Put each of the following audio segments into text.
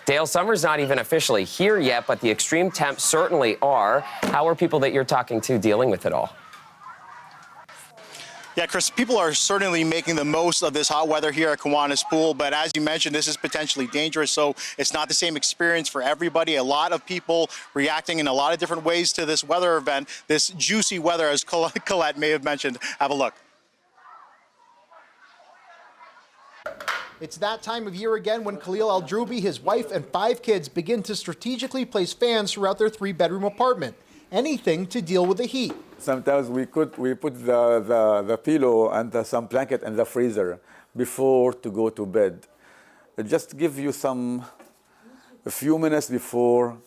Dale, summer's not even officially here yet, but the extreme temps certainly are. How are people that you're talking to dealing with it all? Yeah, Chris, people are certainly making the most of this hot weather here at Kiwanis Pool, but as you mentioned, this is potentially dangerous, so it's not the same experience for everybody. A lot of people reacting in a lot of different ways to this weather event, this juicy weather, as Colette may have mentioned. Have a look. It's that time of year again when Khalil Al-Drubi, his wife, and 5 kids begin to strategically place fans throughout their 3-bedroom apartment. Anything to deal with the heat. Sometimes we put the pillow and some blanket in the freezer before to go to bed. Just give you a few minutes before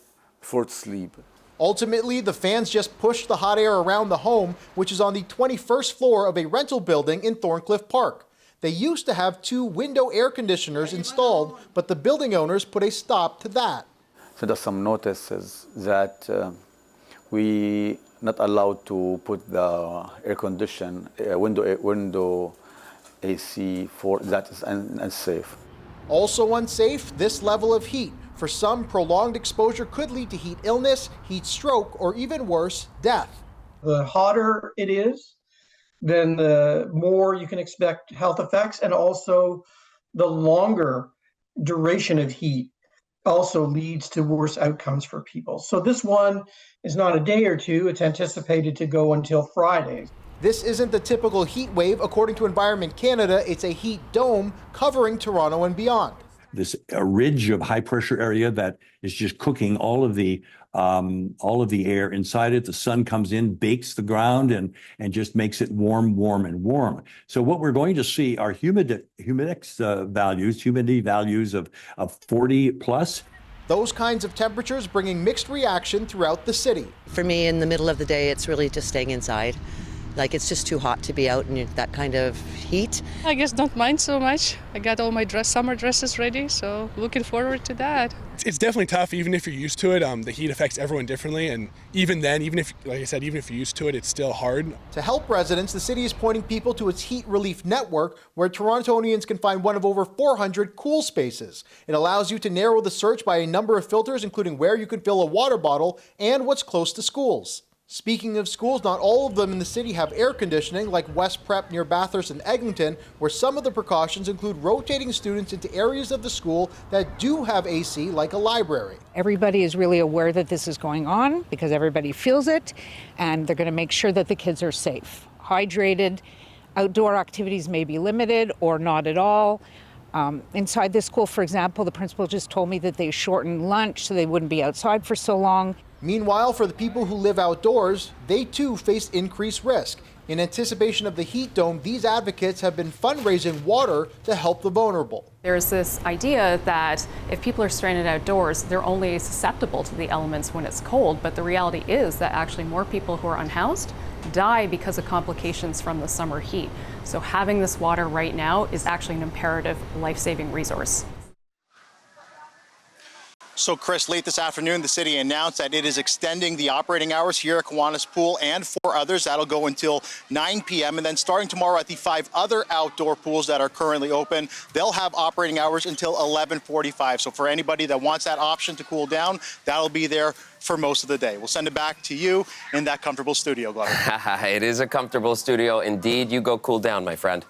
to sleep. Ultimately, the fans just push the hot air around the home, which is on the 21st floor of a rental building in Thorncliffe Park. They used to have 2 window air conditioners installed, but the building owners put a stop to that. So there's some notices that we not allowed to put the air condition window AC for that is unsafe. Also unsafe, this level of heat. For some, prolonged exposure could lead to heat illness, heat stroke, or even worse, death. The hotter it is, then the more you can expect health effects, and also the longer duration of heat also leads to worse outcomes for people. So this one is not a day or two, it's anticipated to go until Friday. This isn't the typical heat wave. According to Environment Canada, it's a heat dome covering Toronto and beyond. This ridge of high pressure area that is just cooking all of the air inside it. The sun comes in, bakes the ground, and just makes it warm, warm, and warm. So what we're going to see are humidity values of 40 plus. Those kinds of temperatures bringing mixed reaction throughout the city. For me, in the middle of the day, it's really just staying inside. Like, it's just too hot to be out in that kind of heat. I guess don't mind so much. I got all my summer dresses ready, so looking forward to that. It's definitely tough, even if you're used to it. The heat affects everyone differently, and even then, like I said, even if you're used to it, it's still hard. To help residents, the city is pointing people to its heat relief network, where Torontonians can find one of over 400 cool spaces. It allows you to narrow the search by a number of filters, including where you can fill a water bottle and what's close to schools. Speaking of schools, not all of them in the city have air conditioning, like West Prep near Bathurst and Eglinton, where some of the precautions include rotating students into areas of the school that do have AC, like a library. Everybody is really aware that this is going on because everybody feels it, and they're going to make sure that the kids are safe, hydrated. Outdoor activities may be limited or not at all. Inside the school, for example, the principal just told me that they shortened lunch so they wouldn't be outside for so long. Meanwhile, for the people who live outdoors, they too face increased risk. In anticipation of the heat dome, these advocates have been fundraising water to help the vulnerable. There's this idea that if people are stranded outdoors, they're only susceptible to the elements when it's cold, but the reality is that actually more people who are unhoused die because of complications from the summer heat. So having this water right now is actually an imperative life-saving resource. So, Chris, late this afternoon, the city announced that it is extending the operating hours here at Kiwanis Pool and 4 others. That'll go until 9 p.m. And then starting tomorrow at the 5 other outdoor pools that are currently open, they'll have operating hours until 11:45. So for anybody that wants that option to cool down, that'll be there for most of the day. We'll send it back to you in that comfortable studio, Glover. It is a comfortable studio indeed. You go cool down, my friend.